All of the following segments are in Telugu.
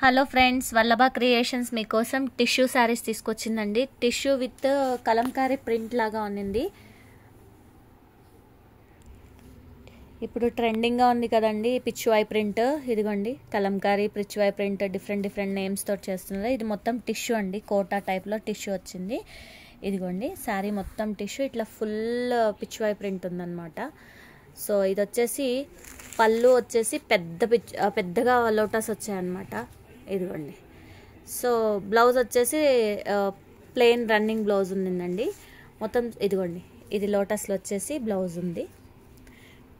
హలో ఫ్రెండ్స్, వల్లభ క్రియేషన్స్ మీకోసం టిష్యూ శారీస్ తీసుకొచ్చిందండి. టిష్యూ విత్ కలంకారీ ప్రింట్ లాగా ఉన్నింది. ఇప్పుడు ట్రెండింగ్గా ఉంది కదండి పిచ్చువాయ్ ప్రింట్. ఇదిగోండి Kalamkari, Pichhwai print, different names తోటి చేస్తున్నారు. ఇది మొత్తం టిష్యూ అండి, కోటా టైప్లో టిష్యూ వచ్చింది. ఇదిగోండి శారీ మొత్తం టిష్యూ, ఇట్లా ఫుల్ పిచ్చువాయ్ ప్రింట్ ఉందన్నమాట. సో ఇది వచ్చేసి పళ్ళు వచ్చేసి పెద్దగా లోటస్ వచ్చాయన్నమాట. ఇదిగోండి. సో బ్లౌజ్ వచ్చేసి ప్లెయిన్ రన్నింగ్ బ్లౌజ్ ఉందండి మొత్తం. ఇదిగోండి, ఇది లోటస్లో వచ్చేసి బ్లౌజ్ ఉంది.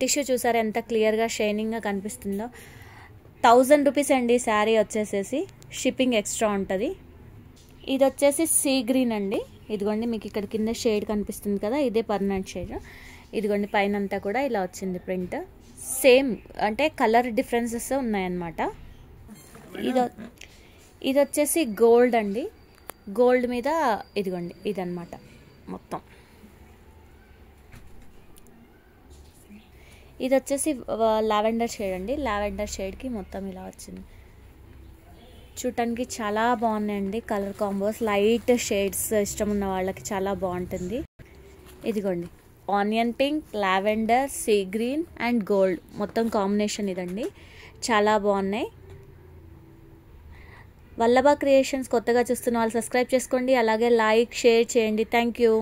టిష్యూ చూసారా ఎంత క్లియర్గా షైనింగ్గా కనిపిస్తుందో. 1000 రూపీస్ అండి శారీ వచ్చేసేసి. షిప్పింగ్ ఎక్స్ట్రా ఉంటుంది. ఇది వచ్చేసి సీ గ్రీన్ అండి. ఇదిగోండి, మీకు ఇక్కడ కింద షేడ్ కనిపిస్తుంది కదా, ఇదే పర్మనెంట్ షేడ్. ఇదిగోండి, పైన అంతా కూడా ఇలా వచ్చింది ప్రింట్. సేమ్ అంటే కలర్ డిఫరెన్సెస్ ఉన్నాయన్నమాట. ఇది వచ్చేసి గోల్డ్ అండి. గోల్డ్ మీద ఇదిగోండి, ఇదన్నమాట మొత్తం. ఇది వచ్చేసి లావెండర్ షేడ్ అండి. లావెండర్ షేడ్కి మొత్తం ఇలా వచ్చింది. చూడటానికి చాలా బాగున్నాయండి కలర్ కాంబోస్. లైట్ షేడ్స్ ఇష్టం ఉన్న వాళ్ళకి చాలా బాగుంటుంది. ఇదిగోండి, onion pink, lavender, sea green and gold మొత్తం కాంబినేషన్ ఇదండి. చాలా బాగున్నాయి. వల్లభ క్రియేషన్స్ కొత్తగా చూస్తున్న వాళ్ళు సబ్స్క్రైబ్ చేసుకోండి, అలాగే లైక్ షేర్ చేయండి. Thank you.